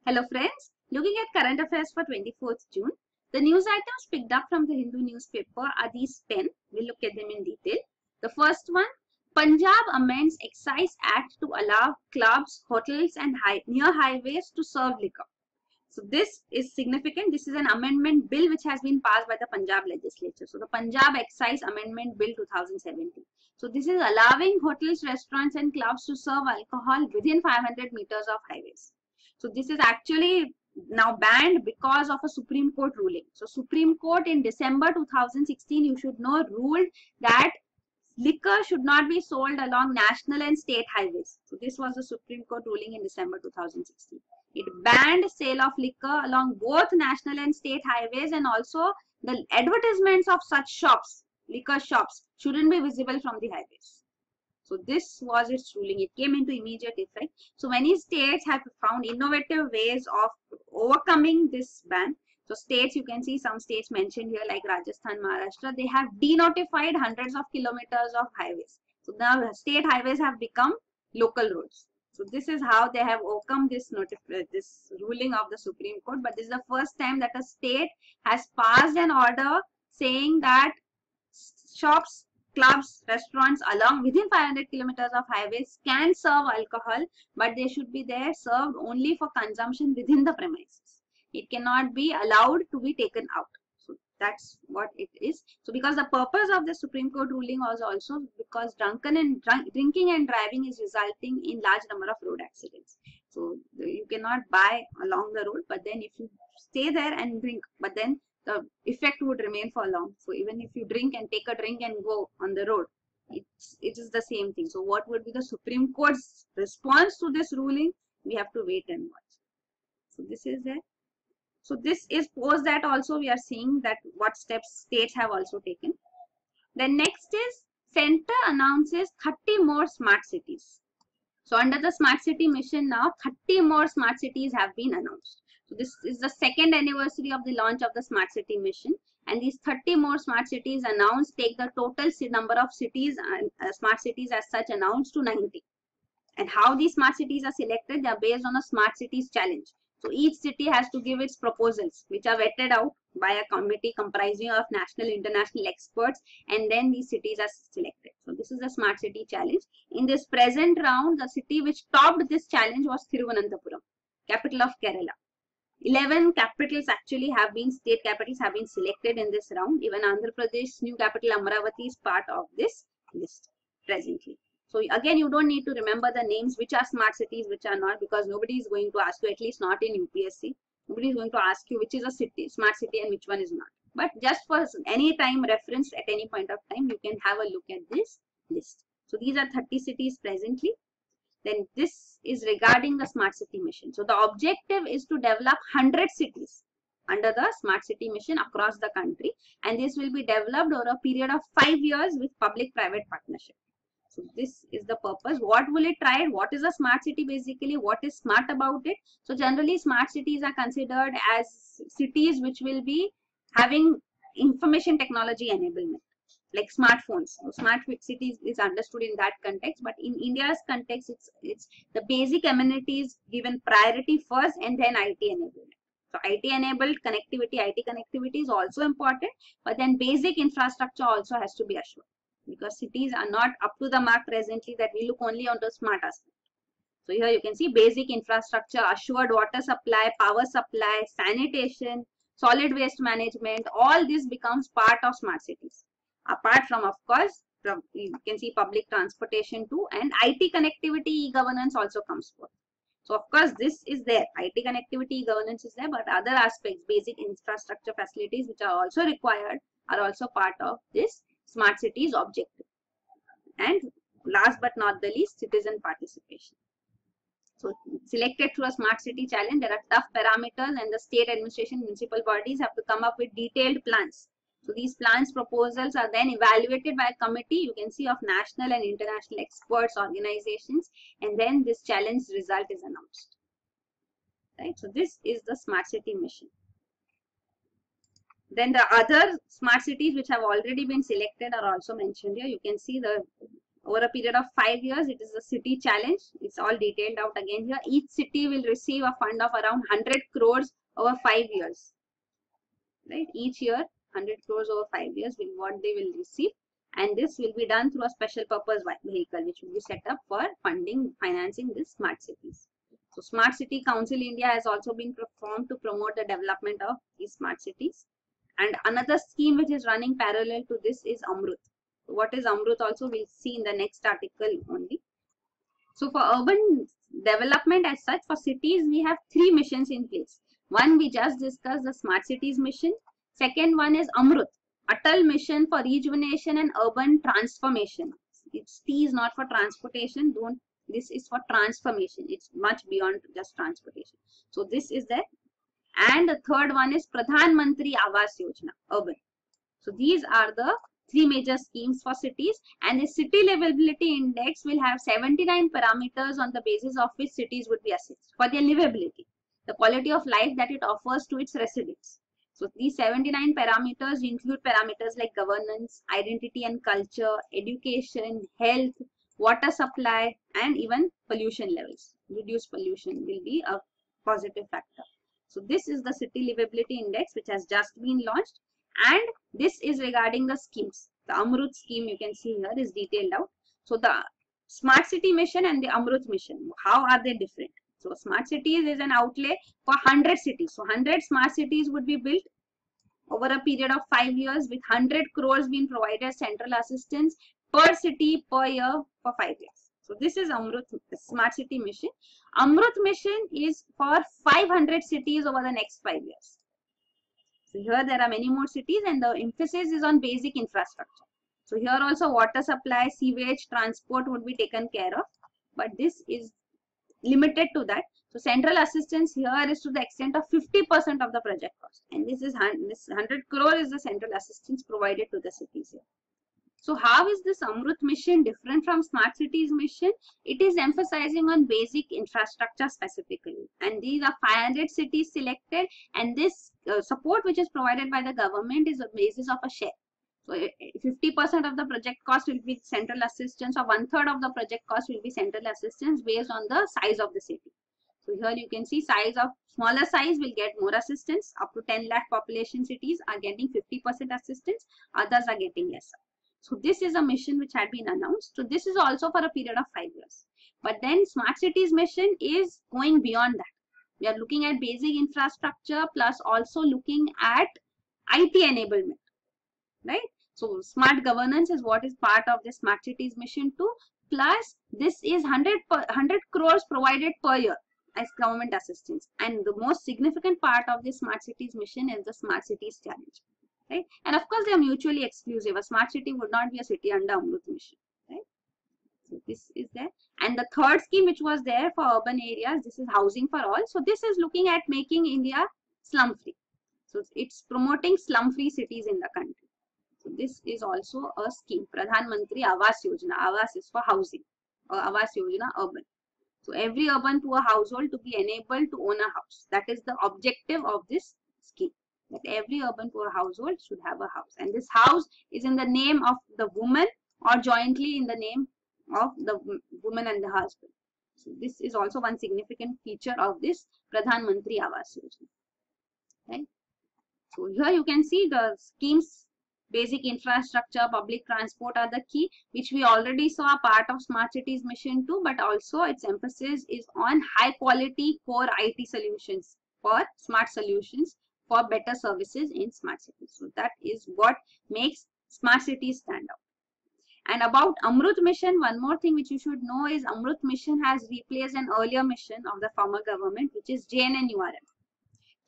Hello friends, looking at current affairs for 24th June. The news items picked up from the Hindu newspaper are these 10. We'll look at them in detail. The first one, Punjab amends Excise Act to allow clubs, hotels and near highways to serve liquor. So this is significant. This is an amendment bill which has been passed by the Punjab legislature. So the Punjab Excise Amendment Bill 2017. So this is allowing hotels, restaurants and clubs to serve alcohol within 500 meters of highways. So this is actually now banned because of a Supreme Court ruling. So Supreme Court in December 2016, you should know, ruled that liquor should not be sold along national and state highways. So this was the Supreme Court ruling in December 2016. It banned sale of liquor along both national and state highways, and also the advertisements of such shops, liquor shops, shouldn't be visible from the highways. So this was its ruling. It came into immediate effect. So many states have found innovative ways of overcoming this ban. So states, you can see some states mentioned here like Rajasthan, Maharashtra, they have denotified hundreds of kilometers of highways. So now state highways have become local roads. So this is how they have overcome this ruling of the Supreme Court. But this is the first time that a state has passed an order saying that shops, clubs, restaurants along within 500 kilometers of highways can serve alcohol, but they should be there served only for consumption within the premises. It cannot be allowed to be taken out. So that's what it is. So because the purpose of the Supreme Court ruling was also because drinking and driving is resulting in large number of road accidents. So you cannot buy along the road, but then if you stay there and drink, but then the effect would remain for long. So even if you drink and take a drink and go on the road, it is the same thing. So what would be the Supreme Court's response to this ruling? We have to wait and watch. So this is there. So this is post that also we are seeing that what steps states have also taken. Then next is Center announces 30 more smart cities. So under the smart city mission now 30 more smart cities have been announced. So this is the second anniversary of the launch of the smart city mission, and these 30 more smart cities announced take the total number of cities and smart cities as such announced to 90. And how these smart cities are selected? They are based on a smart cities challenge. So each city has to give its proposals, which are vetted out by a committee comprising of national, international experts, and then these cities are selected. So this is the smart city challenge. In this present round, the city which topped this challenge was Thiruvananthapuram, capital of Kerala. 11 capitals actually have been, state capitals have been selected in this round. Even Andhra Pradesh's new capital Amaravati is part of this list presently. So again, you don't need to remember the names, which are smart cities, which are not, because nobody is going to ask you, at least not in UPSC. Nobody is going to ask you which is a city, smart city, and which one is not. But just for any time reference at any point of time, you can have a look at this list. So these are 30 cities presently. Then this is regarding the smart city mission. So the objective is to develop 100 cities under the smart city mission across the country, and this will be developed over a period of 5 years with public-private partnership. So this is the purpose. What will it try? What is a smart city basically? What is smart about it? So generally smart cities are considered as cities which will be having information technology enablement, like smartphones. So smart cities is understood in that context, but in India's context, it's the basic amenities given priority first, and then IT enablement. So IT enabled connectivity, IT connectivity is also important, but then basic infrastructure also has to be assured, because cities are not up to the mark presently that we look only on the smart aspect. So here you can see basic infrastructure, assured water supply, power supply, sanitation, solid waste management, all this becomes part of smart cities. Apart from, of course, you can see public transportation too, and IT connectivity, e-governance also comes forth. So of course this is there, IT connectivity, e-governance is there, but other aspects, basic infrastructure facilities which are also required are also part of this smart cities objective. And last but not the least, citizen participation. So selected through a smart city challenge, there are tough parameters, and the state administration, municipal bodies have to come up with detailed plans. So these plans proposals are then evaluated by a committee, you can see, of national and international experts, organizations, and then this challenge result is announced. Right? So this is the smart city mission. Then the other smart cities which have already been selected are also mentioned here. You can see the over a period of 5 years. It is a city challenge. It's all detailed out again here. Each city will receive a fund of around 100 crores over 5 years. Right? Each year, 100 crores over 5 years will what they will receive. And this will be done through a special purpose vehicle which will be set up for financing these smart cities. So Smart City Council India has also been formed to promote the development of these smart cities. And another scheme which is running parallel to this is Amrut. So what is Amrut also we'll see in the next article only. So for urban development as such, for cities, we have 3 missions in place. One we just discussed, the Smart Cities mission. Second one is Amrut, Atal Mission for Rejuvenation and Urban Transformation. It's T is not for transportation. This is for transformation. It's much beyond just transportation. So this is there. And the third one is Pradhan Mantri Awas Yojana, urban. So these are the 3 major schemes for cities, and the city livability index will have 79 parameters on the basis of which cities would be assessed for their livability, the quality of life that it offers to its residents. So these 79 parameters include parameters like governance, identity and culture, education, health, water supply, and even pollution levels. Reduced pollution will be a positive factor. So this is the city livability index which has just been launched, and this is regarding the schemes. The Amrut scheme you can see here is detailed out. So the Smart City mission and the Amrut mission, how are they different? So Smart Cities is an outlay for 100 cities. So 100 smart cities would be built over a period of 5 years with 100 crores being provided as central assistance per city per year for 5 years. So this is Amrut Smart City mission. Amrut mission is for 500 cities over the next 5 years. So here there are many more cities, and the emphasis is on basic infrastructure. So here also water supply, sewage, transport would be taken care of, but this is limited to that. So central assistance here is to the extent of 50% of the project cost, and this 100 crore is the central assistance provided to the cities here. So how is this Amrut mission different from Smart Cities mission? It is emphasizing on basic infrastructure specifically, and these are 500 cities selected, and this support which is provided by the government is on basis of a share. So 50% of the project cost will be central assistance, or 1/3 of the project cost will be central assistance based on the size of the city. So here you can see smaller size will get more assistance. Up to 10 lakh population cities are getting 50% assistance, others are getting lesser. So this is a mission which had been announced. So this is also for a period of 5 years. But then Smart Cities mission is going beyond that. We are looking at basic infrastructure plus also looking at IT enablement, right? So smart governance is what is part of the Smart Cities mission too. Plus this is 100 crores provided per year as government assistance. And the most significant part of the Smart Cities mission is the Smart Cities challenge. Right? And of course, they are mutually exclusive. A smart city would not be a city under Amrut mission. Right? So this is there. And the third scheme which was there for urban areas, this is housing for all. So this is looking at making India slum free. So it's promoting slum free cities in the country. So this is also a scheme. Pradhan Mantri Awas Yojana. Awas is for housing, or Awas Yojana urban. So every urban poor household to be enabled to own a house. That is the objective of this scheme. That every urban poor household should have a house, and this house is in the name of the woman or jointly in the name of the woman and the husband. So this is also one significant feature of this Pradhan Mantri Awas Yojana. Right? So here you can see the schemes, basic infrastructure, public transport are the key, which we already saw a part of Smart Cities mission too, but also its emphasis is on high quality core IT solutions for smart solutions for better services in smart cities. So that is what makes smart cities stand out. And about Amrut mission, one more thing which you should know is Amrut mission has replaced an earlier mission of the former government, which is JNNURM,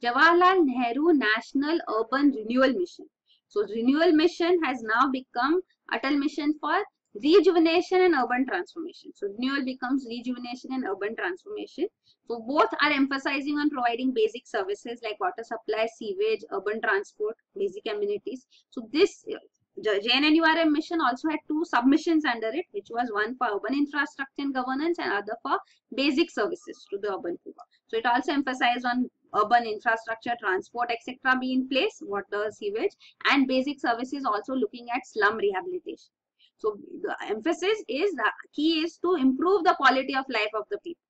Jawaharlal Nehru National Urban Renewal Mission. So renewal mission has now become Atal Mission for Rejuvenation and Urban Transformation. So renewal becomes rejuvenation and urban transformation. So both are emphasizing on providing basic services like water supply, sewage, urban transport, basic amenities. So this JNNURM mission also had 2 submissions under it, which was one for urban infrastructure and governance and other for basic services to the urban poor. So it also emphasized on urban infrastructure, transport, etc. be in place, water, sewage, and basic services also looking at slum rehabilitation. So the emphasis is, the key is to improve the quality of life of the people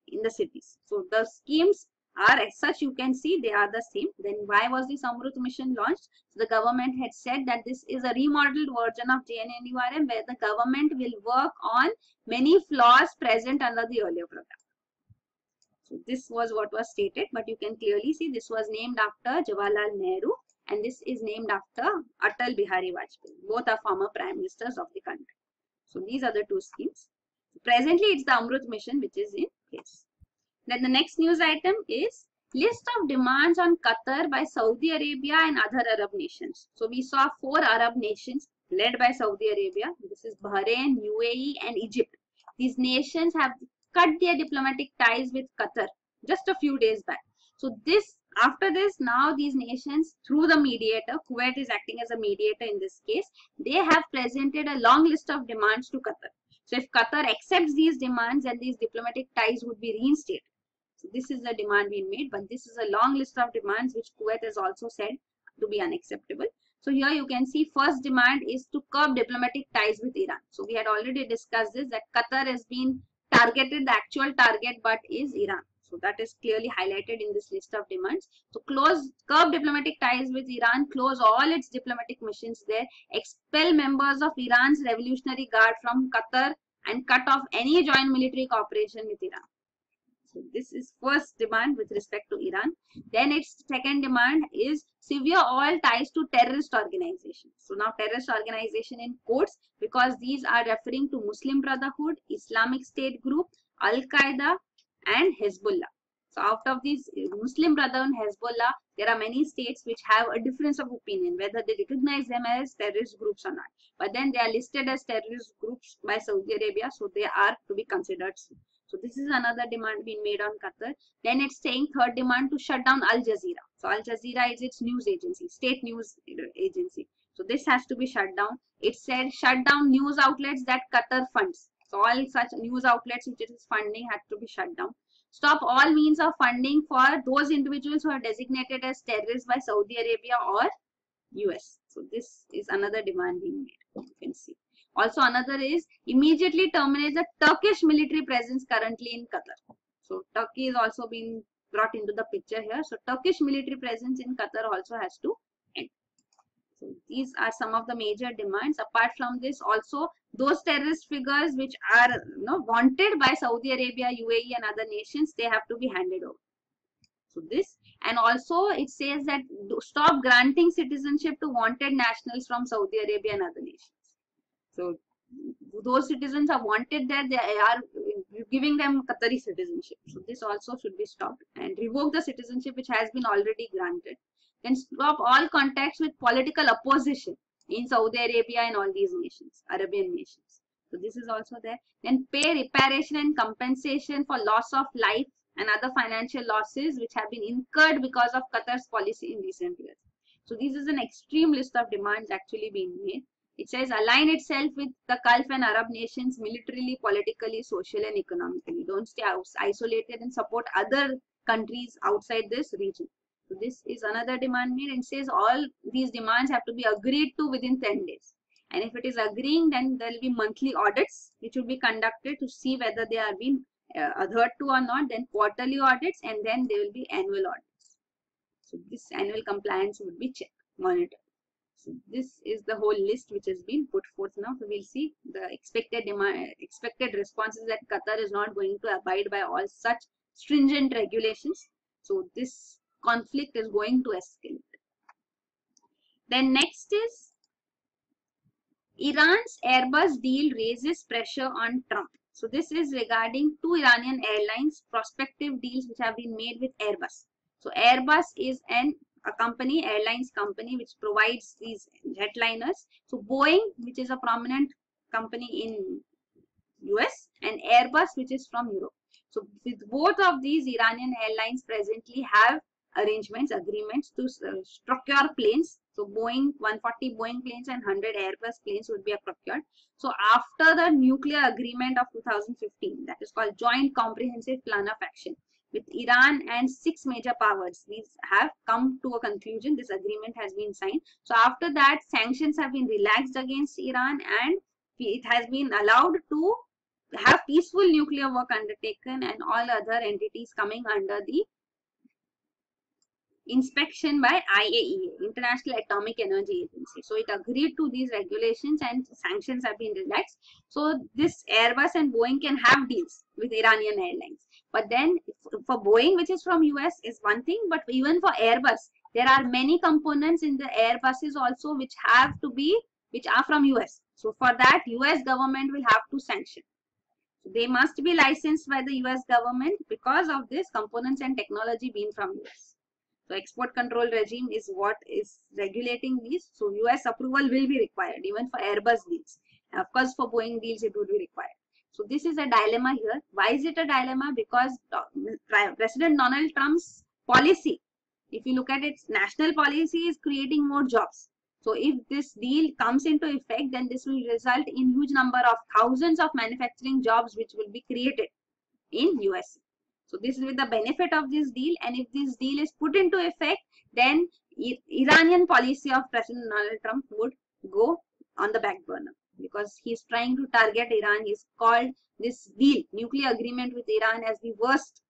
in the cities. So the schemes are as such, you can see they are the same. Then why was this Amrut mission launched? So the government had said that this is a remodeled version of JNNURM, where the government will work on many flaws present under the earlier program. So this was what was stated, but you can clearly see this was named after Jawaharlal Nehru and this is named after Atal Bihari Vajpayee. Both are former prime ministers of the country. So these are the two schemes. Presently, it's the Amrut mission which is in place. Then the next news item is list of demands on Qatar by Saudi Arabia and other Arab nations. So we saw 4 Arab nations led by Saudi Arabia. This is Bahrain, UAE and Egypt. These nations have cut their diplomatic ties with Qatar just a few days back. So after this, now these nations, through the mediator, Kuwait is acting as a mediator in this case, they have presented a long list of demands to Qatar. So if Qatar accepts these demands, then these diplomatic ties would be reinstated. So this is the demand being made, but this is a long list of demands which Kuwait has also said to be unacceptable. So here you can see first demand is to curb diplomatic ties with Iran. So we had already discussed this, that Qatar has been targeted, the actual target but is Iran. So that is clearly highlighted in this list of demands. So curb diplomatic ties with Iran, close all its diplomatic missions there, expel members of Iran's Revolutionary Guard from Qatar and cut off any joint military cooperation with Iran. So this is first demand with respect to Iran. Then its second demand is sever all ties to terrorist organizations. So now terrorist organization in quotes because these are referring to Muslim Brotherhood, Islamic State Group, Al-Qaeda and Hezbollah. So out of these Muslim Brotherhood and Hezbollah, there are many states which have a difference of opinion whether they recognize them as terrorist groups or not. But then they are listed as terrorist groups by Saudi Arabia, so they are to be considered. So this is another demand being made on Qatar. Then it's saying third demand to shut down Al Jazeera. So Al Jazeera is its news agency, state news agency. So this has to be shut down. It said shut down news outlets that Qatar funds. So all such news outlets which it is funding had to be shut down. Stop all means of funding for those individuals who are designated as terrorists by Saudi Arabia or US. So this is another demand being made. You can see. Also another is immediately terminate the Turkish military presence currently in Qatar. So Turkey is also being brought into the picture here. So Turkish military presence in Qatar also has to end. So these are some of the major demands. Apart from this, also those terrorist figures which are wanted by Saudi Arabia, UAE and other nations, they have to be handed over. So this, and also it says that stop granting citizenship to wanted nationals from Saudi Arabia and other nations. So those citizens are wanted there, they are giving them Qatari citizenship. So this also should be stopped and revoke the citizenship which has been already granted. Then stop all contacts with political opposition in Saudi Arabia and all these nations, Arabian nations. So this is also there. Then pay reparation and compensation for loss of life and other financial losses which have been incurred because of Qatar's policy in recent years. So this is an extreme list of demands actually being made. It says align itself with the Gulf and Arab nations militarily, politically, socially and economically. Don't stay isolated and support other countries outside this region. So this is another demand made and says all these demands have to be agreed to within 10 days. And if it is agreeing, then there will be monthly audits which will be conducted to see whether they are being adhered to or not, then quarterly audits and then there will be annual audits. So this annual compliance would be checked, monitored. So this is the whole list which has been put forth now. So we'll see the expected responses that Qatar is not going to abide by all such stringent regulations. So this conflict is going to escalate. Then next is Iran's Airbus deal raises pressure on Trump. So this is regarding two Iranian airlines prospective deals which have been made with Airbus. So Airbus is a company, airlines company which provides these jetliners. So Boeing, which is a prominent company in US, and Airbus, which is from Europe. So with both of these Iranian airlines presently have agreements to procure planes. So 140 Boeing planes and 100 Airbus planes would be procured. So after the nuclear agreement of 2015, that is called Joint Comprehensive Plan of Action, with Iran and 6 major powers, these have come to a conclusion. This agreement has been signed. So after that, sanctions have been relaxed against Iran and it has been allowed to have peaceful nuclear work undertaken, and all other entities coming under the inspection by IAEA, International Atomic Energy Agency. So it agreed to these regulations and sanctions have been relaxed. So this Airbus and Boeing can have deals with Iranian airlines. But then for Boeing, which is from US, is one thing, but even for Airbus, there are many components in the Airbuses also which are from US. So for that, US government will have to sanction. So they must be licensed by the US government because of this components and technology being from US. So export control regime is what is regulating these. So US approval will be required even for Airbus deals. And of course, for Boeing deals, it would be required. So this is a dilemma here. Why is it a dilemma? Because President Donald Trump's policy, if you look at its national policy, is creating more jobs. So if this deal comes into effect, then this will result in huge number of thousands of manufacturing jobs which will be created in US. So this is with the benefit of this deal, and if this deal is put into effect, then Iranian policy of President Donald Trump would go on the back burner because he is trying to target Iran. He's called this deal, nuclear agreement with Iran, as the worst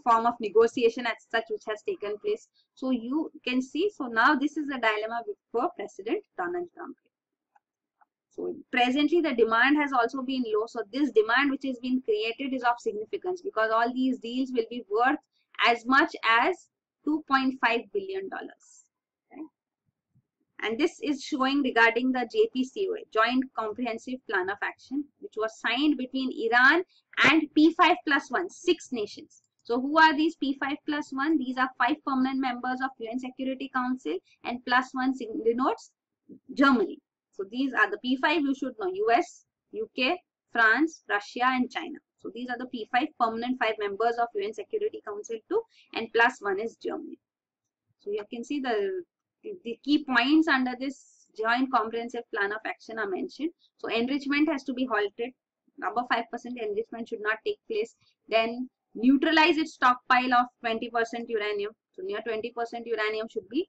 form of negotiation as such which has taken place. So you can see, so now this is a dilemma for President Donald Trump. So presently the demand has also been low. So this demand which has been created is of significance because all these deals will be worth as much as $2.5 billion. Okay? And this is showing regarding the JPCOA, Joint Comprehensive Plan of Action, which was signed between Iran and P5+1, 6 nations. So who are these P5+1? These are 5 permanent members of UN Security Council, and +1 denotes Germany. So these are the P5, you should know: US, UK, France, Russia and China. So these are the P5 permanent 5 members of UN Security Council too, and +1 is Germany. So you can see the key points under this Joint Comprehensive Plan of Action are mentioned. So enrichment has to be halted. Above 5% enrichment should not take place. Then neutralize its stockpile of 20% uranium. So near 20% uranium should be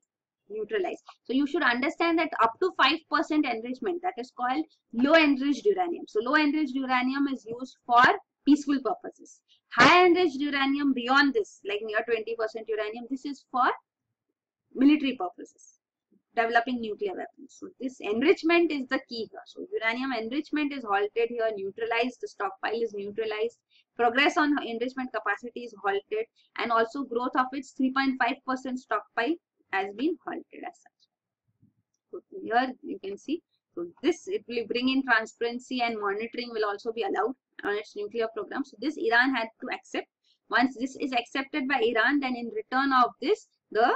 neutralized. So you should understand that up to 5% enrichment, that is called low enriched uranium. So low enriched uranium is used for peaceful purposes. High enriched uranium beyond this, like near 20% uranium, this is for military purposes, developing nuclear weapons. So this enrichment is the key here. So uranium enrichment is halted here, neutralized, the stockpile is neutralized, progress on enrichment capacity is halted, and also growth of its 3.5% stockpile has been halted as such. So here you can see, so this, it will bring in transparency and monitoring will also be allowed on its nuclear program. So this Iran had to accept. Once this is accepted by Iran, then in return of this, the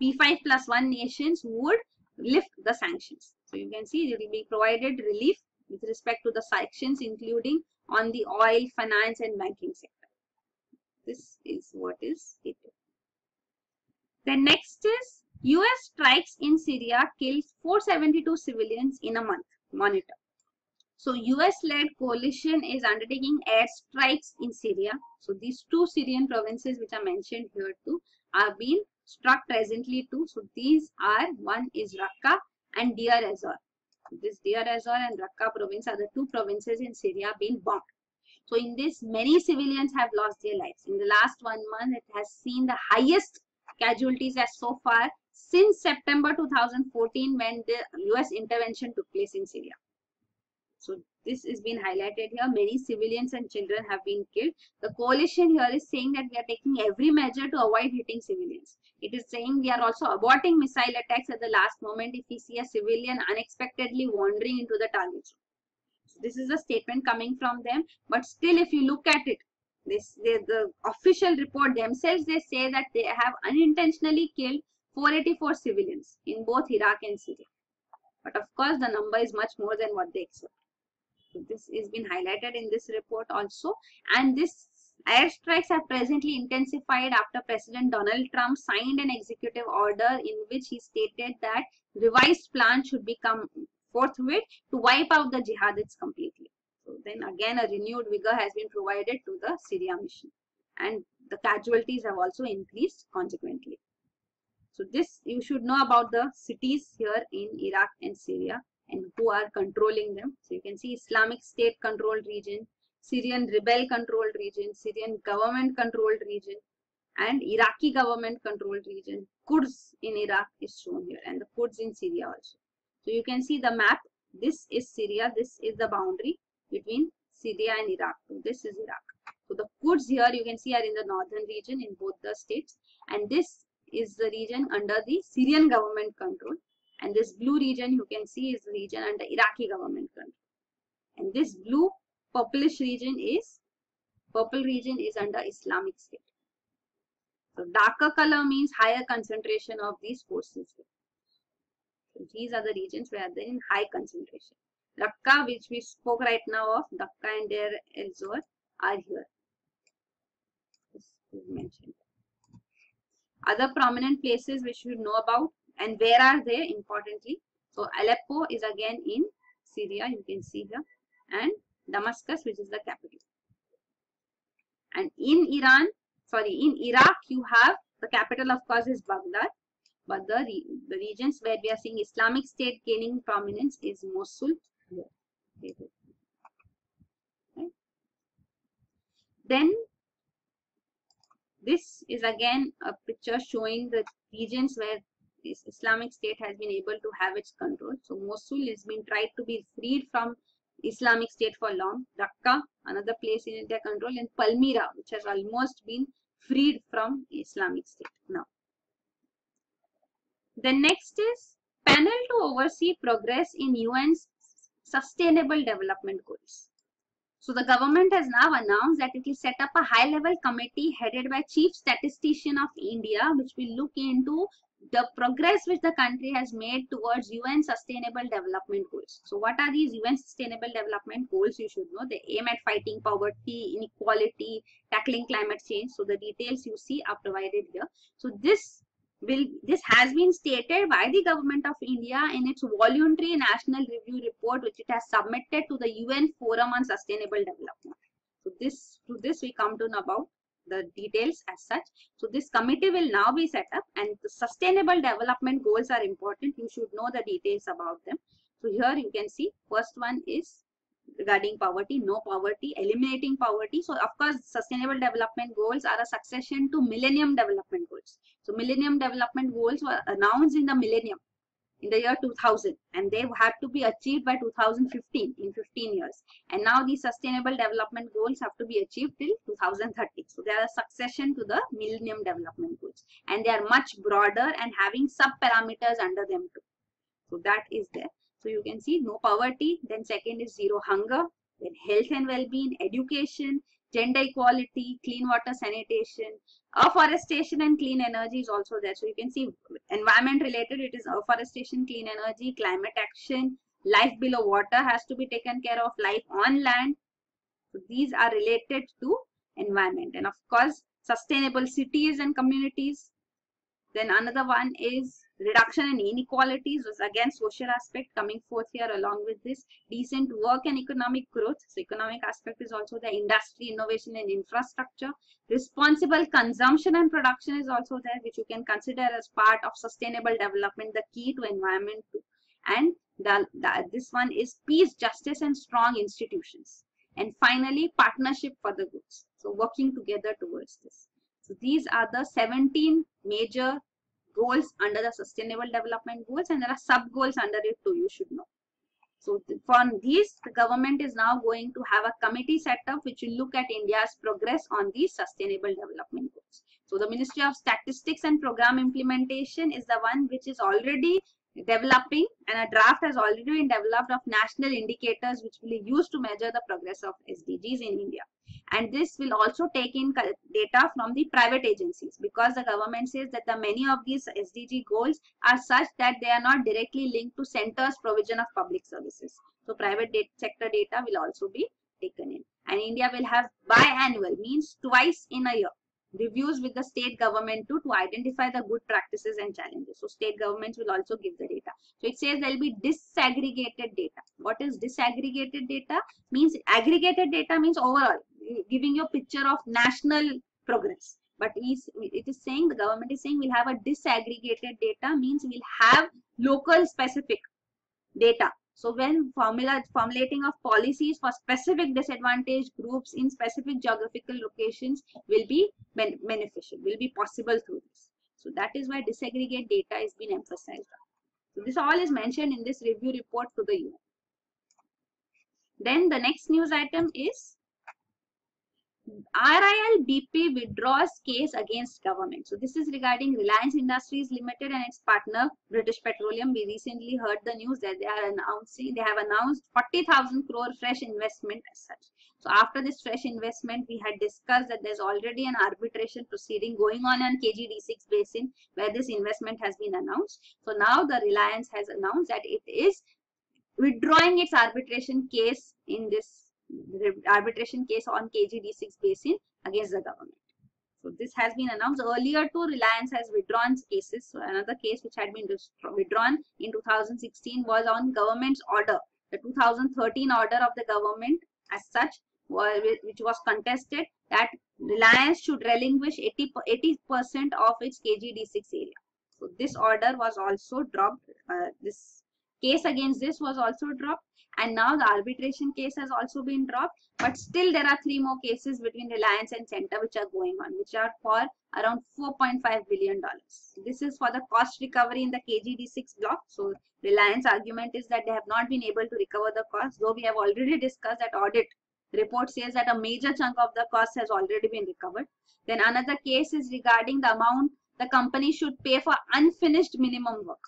P5+1 nations would lift the sanctions. So you can see it will be provided relief with respect to the sanctions, including on the oil, finance and banking sector. This is what is stated. Then next is US strikes in Syria kills 472 civilians in a month. Monitor. So US-led coalition is undertaking air strikes in Syria. So these 2 Syrian provinces which are mentioned here too are being struck presently too. So these are, one is Raqqa and Deir ez-Zor. This Deir ez-Zor and Raqqa province are the 2 provinces in Syria being bombed. So in this, many civilians have lost their lives. In the last 1 month, it has seen the highest casualties as so far since September 2014 when the US intervention took place in Syria. So this is being highlighted here. Many civilians and children have been killed. The coalition here is saying that we are taking every measure to avoid hitting civilians. It is saying we are also aborting missile attacks at the last moment if we see a civilian unexpectedly wandering into the target zone. So this is a statement coming from them. But still, if you look at it, the official report themselves, they say that they have unintentionally killed 484 civilians in both Iraq and Syria. But of course, the number is much more than what they accept. So this is been highlighted in this report also. And this airstrikes have presently intensified after President Donald Trump signed an executive order in which he stated that revised plan should become forthwith to wipe out the jihadists completely. So then again a renewed vigor has been provided to the Syria mission, and the casualties have also increased consequently. So this you should know about the cities here in Iraq and Syria and who are controlling them. So you can see Islamic State controlled region, Syrian rebel controlled region, Syrian government controlled region, and Iraqi government controlled region. Kurds in Iraq is shown here, and the Kurds in Syria also. So you can see the map. This is Syria. This is the boundary between Syria and Iraq. So this is Iraq. So the Kurds here you can see are in the northern region in both the states, and this is the region under the Syrian government control, and this blue region you can see is the region under Iraqi government control, and this blue purple region is under Islamic State. So darker color means higher concentration of these forces. So these are the regions where they are in high concentration. Raqqa, which we spoke right now of, Raqqa and Deir el-Zor are here. This is mentioned. Other prominent places which you should know about, and where are they importantly. So Aleppo is again in Syria, you can see here, and Damascus, which is the capital. And in Iraq, you have the capital, of course, is Baghdad. But the regions where we are seeing Islamic State gaining prominence is Mosul. Here. Okay. Then this is again a picture showing the regions where this Islamic State has been able to have its control. So Mosul has been tried to be freed from Islamic State for long. Raqqa, another place in their control, and Palmyra, which has almost been freed from Islamic State now. The next is panel to oversee progress in UN's Sustainable Development Goals. So the government has now announced that it will set up a high-level committee headed by Chief Statistician of India, which will look into the progress which the country has made towards UN Sustainable Development Goals. So what are these UN Sustainable Development Goals? You should know they aim at fighting poverty, inequality, tackling climate change. So the details you see are provided here. So this has been stated by the government of India in its voluntary national review report, which it has submitted to the UN Forum on Sustainable Development. So through this we come to know about the details as such. So this committee will now be set up, and the sustainable development goals are important. You should know the details about them. So here you can see first one is regarding poverty, no poverty, eliminating poverty. So of course sustainable development goals are a succession to millennium development goals. So millennium development goals were announced in the millennium in the year 2000, and they have to be achieved by 2015, in 15 years. And now these sustainable development goals have to be achieved till 2030. So they are a succession to the millennium development goals, and they are much broader and having sub parameters under them too. So that is there. So you can see no poverty, then second is zero hunger, then health and well-being, education, gender equality, clean water sanitation, afforestation and clean energy is also there. So you can see environment related, it is afforestation, clean energy, climate action, life below water has to be taken care of, life on land. So these are related to environment, and of course sustainable cities and communities. Then another one is reduction in inequalities, was again social aspect coming forth here along with this. Decent work and economic growth. So economic aspect is also the industry, innovation and infrastructure. Responsible consumption and production is also there, which you can consider as part of sustainable development, the key to environment too. And this one is peace, justice and strong institutions. And finally, partnership for the goods. So working together towards this. So these are the 17 major goals under the sustainable development goals, and there are sub goals under it too, you should know. So for these, the government is now going to have a committee set up which will look at India's progress on these sustainable development goals. So the Ministry of Statistics and Program Implementation is the one which is already developing, and a draft has already been developed of national indicators which will be used to measure the progress of SDGs in India. And this will also take in data from the private agencies, because the government says that many of these SDG goals are such that they are not directly linked to centers' provision of public services. So private sector data will also be taken in. And India will have biannual, means twice in a year, reviews with the state government to identify the good practices and challenges. So state governments will also give the data. So it says there will be disaggregated data. What is disaggregated data? Means aggregated data means overall, giving you a picture of national progress. But it is saying, the government is saying we'll have a disaggregated data, means we'll have local specific data. So when formulating of policies for specific disadvantaged groups in specific geographical locations will be beneficial, will be possible through this. So that is why disaggregate data is being emphasized. So this all is mentioned in this review report to the UN. Then the next news item is RIL BP withdraws case against government. So this is regarding Reliance Industries Limited and its partner British Petroleum. We recently heard the news that they have announced 40,000 crore fresh investment as such. So after this fresh investment, we had discussed that there's already an arbitration proceeding going on KG-D6 basin where this investment has been announced. So now the Reliance has announced that it is withdrawing its arbitration case in this arbitration case on KG-D6 basin against the government. So this has been announced. Earlier too, Reliance has withdrawn cases. So another case which had been withdrawn in 2016 was on government's order. The 2013 order of the government as such, which was contested, that Reliance should relinquish 80% of its KG-D6 area. So this order was also dropped. This case against this was also dropped. And now the arbitration case has also been dropped, but still there are 3 more cases between Reliance and Centre which are going on, which are for around $4.5 billion. This is for the cost recovery in the KG-D6 block. So Reliance argument is that they have not been able to recover the cost, though we have already discussed that audit report says that a major chunk of the cost has already been recovered. Then another case is regarding the amount the company should pay for unfinished minimum work.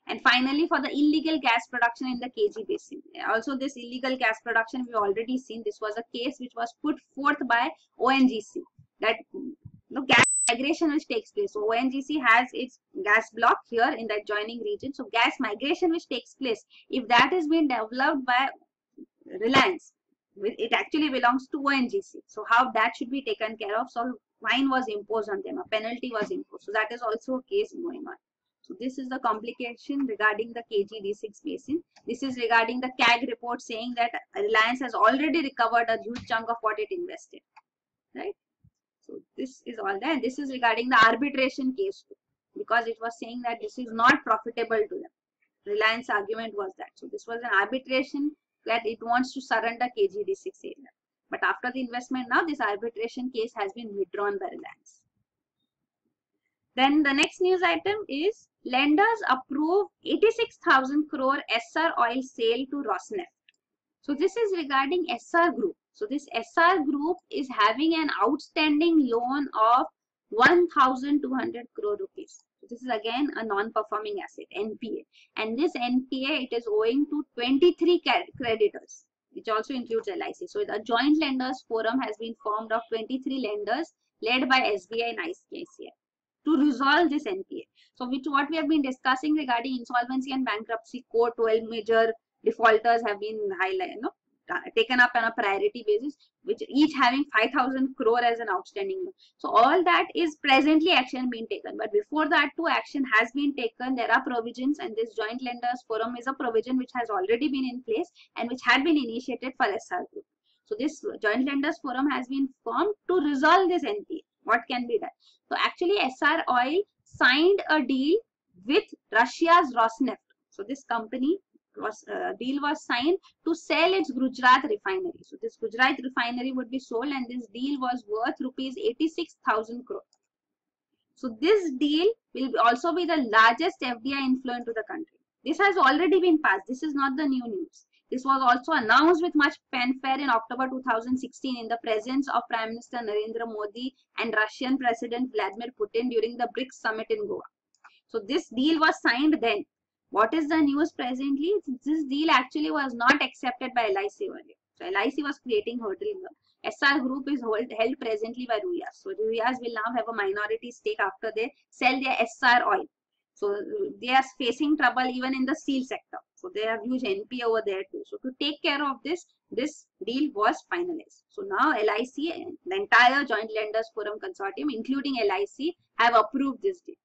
And finally, for the illegal gas production in the KG basin. Also, this illegal gas production we've already seen. This was a case which was put forth by ONGC, that gas migration which takes place. So ONGC has its gas block here in the adjoining region. So gas migration which takes place, if that is being developed by Reliance, it actually belongs to ONGC. So how that should be taken care of? So fine was imposed on them, a penalty was imposed. So that is also a case going on. So this is the complication regarding the KG-D6 basin. This is regarding the CAG report saying that Reliance has already recovered a huge chunk of what it invested, right? So this is all that. And this is regarding the arbitration case too, because it was saying that this is not profitable to them. Reliance argument was that. So this was an arbitration that it wants to surrender KG-D6 area. But after the investment now, this arbitration case has been withdrawn by Reliance. Then the next news item is lenders approve 86,000 crore SR oil sale to Rosneft. So this is regarding SR Group. So this SR Group is having an outstanding loan of 1,200 crore rupees. So this is again a non-performing asset, NPA. And this NPA, it is owing to 23 creditors, which also includes LIC. So the joint lenders forum has been formed of 23 lenders led by SBI and ICICI to resolve this NPA. So what we have been discussing regarding insolvency and bankruptcy court, 12 major defaulters have been taken up on a priority basis, which each having 5,000 crore as an outstanding loan. So all that is presently action being taken. But before that too, action has been taken. There are provisions, and this joint lenders forum is a provision which has already been in place and which had been initiated for SR Group. So this joint lenders forum has been formed to resolve this NPA. What can be done? So actually SR Oil signed a deal with Russia's Rosneft. So this company deal was signed to sell its Gujarat refinery. So this Gujarat refinery would be sold, and this deal was worth rupees 86,000 crore. So this deal will also be the largest FDI inflow into the country. This has already been passed. This is not the new news. This was also announced with much fanfare in October 2016 in the presence of Prime Minister Narendra Modi and Russian President Vladimir Putin during the BRICS summit in Goa. So this deal was signed then. What is the news presently? This deal actually was not accepted by LIC earlier. So LIC was creating hurdle. SR Group is held presently by Ruyas. So Ruyas will now have a minority stake after they sell their SR Oil. So they are facing trouble even in the steel sector. So they have huge NPA over there too. So to take care of this deal was finalized. So now LIC, the entire Joint Lenders Forum Consortium, including LIC, have approved this deal.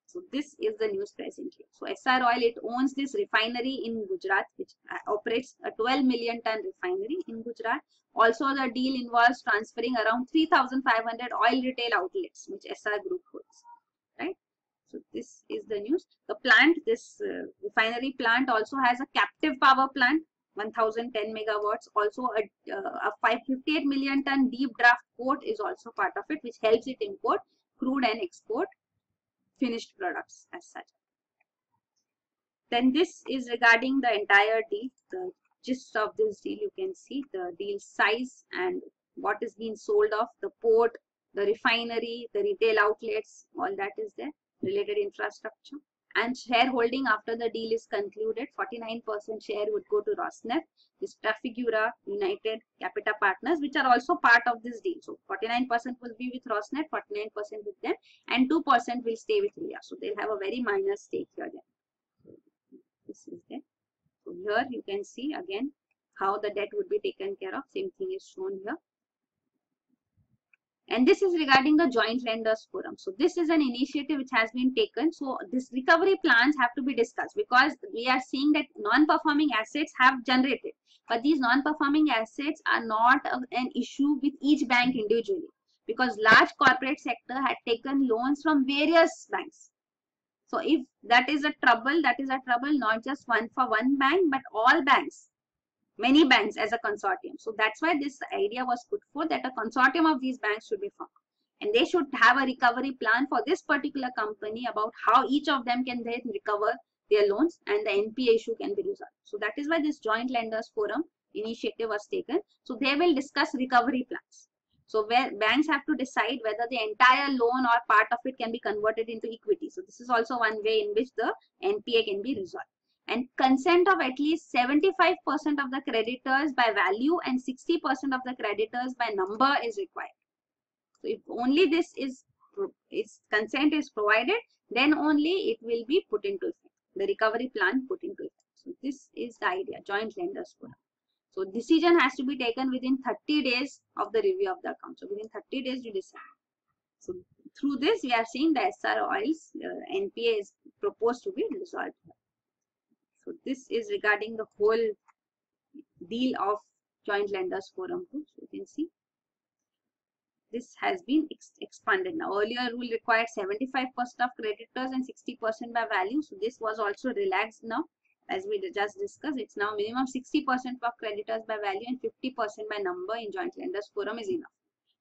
So this is the news presently. So SR Oil, it owns this refinery in Gujarat, which operates a 12 million ton refinery in Gujarat. Also, the deal involves transferring around 3,500 oil retail outlets, which SR Group holds. Right. So this is the news. The plant, this refinery plant also has a captive power plant, 1010 megawatts. Also a 558 million ton deep draft port is also part of it, which helps it import crude and export finished products as such. Then this is regarding the entire deal, the gist of this deal. You can see the deal size and what is being sold off, the port, the refinery, the retail outlets, all that is there, related infrastructure. And shareholding after the deal is concluded, 49% share would go to Rosneft, this Trafigura, United, Capita Partners, which are also part of this deal. So 49% will be with Rosneft, 49% with them, and 2% will stay with RIA. So they'll have a very minor stake here. Then. This is there. So here you can see again how the debt would be taken care of. Same thing is shown here. And this is regarding the Joint Lenders Forum. So this is an initiative which has been taken. So this recovery plans have to be discussed, because we are seeing that non-performing assets have generated. But these non-performing assets are not an issue with each bank individually, because large corporate sector had taken loans from various banks. So if that is a trouble, not just one bank, but all banks. Many banks as a consortium. So that's why this idea was put forth, that a consortium of these banks should be formed. And they should have a recovery plan for this particular company about how each of them can then recover their loans and the NPA issue can be resolved. So that is why this Joint Lenders Forum initiative was taken. So they will discuss recovery plans. So where banks have to decide whether the entire loan or part of it can be converted into equity. So this is also one way in which the NPA can be resolved. And consent of at least 75% of the creditors by value and 60% of the creditors by number is required. So if only this is consent is provided, then only it will be put into effect. The recovery plan put into effect. So this is the idea, Joint Lenders Forum. So decision has to be taken within 30 days of the review of the account. So within 30 days you decide. So through this we are seeing the SR oils NPA is proposed to be resolved. So this is regarding the whole deal of Joint Lenders Forum. So you can see this has been expanded now. Earlier rule required 75% of creditors and 60% by value. So this was also relaxed now, as we just discussed. It's now minimum 60% of creditors by value and 50% by number in Joint Lenders Forum is enough.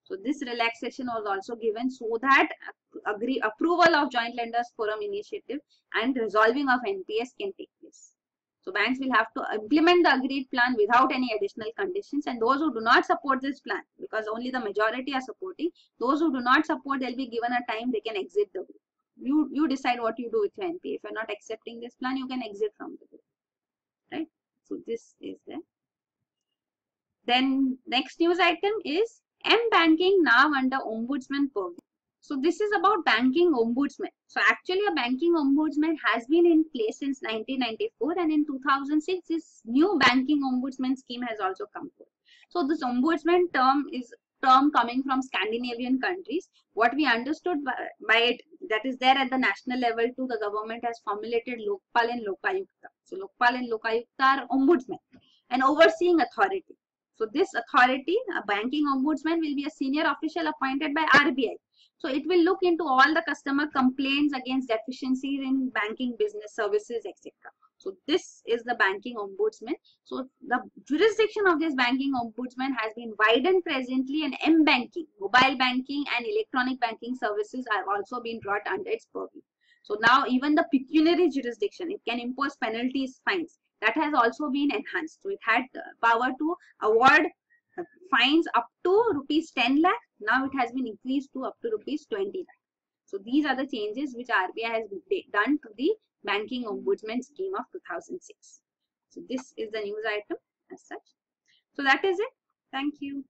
So this relaxation was also given so that approval of Joint Lenders Forum initiative and resolving of NPS can take place. So banks will have to implement the agreed plan without any additional conditions, and those who do not support this plan, because only the majority are supporting, those who do not support, they'll be given a time they can exit the group. You decide what you do with your NPA. If you're not accepting this plan, you can exit from the group. Right? So this is there. Then next news item is M-Banking now under Ombudsman purview. So this is about banking ombudsman. So actually a banking ombudsman has been in place since 1994, and in 2006 this new banking ombudsman scheme has also come forth. So this ombudsman term is coming from Scandinavian countries. What we understood by it, that is there at the national level too, the government has formulated Lokpal and Lokayukta. So Lokpal and Lokayukta are ombudsman, an overseeing authority. So this authority, a banking ombudsman, will be a senior official appointed by RBI. So it will look into all the customer complaints against deficiencies in banking business services, etc. So this is the banking ombudsman. So the jurisdiction of this banking ombudsman has been widened presently, and M-Banking, mobile banking and electronic banking services are also being brought under its purview. So now even the pecuniary jurisdiction, it can impose penalties, fines, that has also been enhanced. So it had power to award fines up to rupees 10 lakh. Now it has been increased to up to rupees 20 lakh. So these are the changes which RBI has done to the banking ombudsman scheme of 2006. So this is the news item as such. So that is it. Thank you.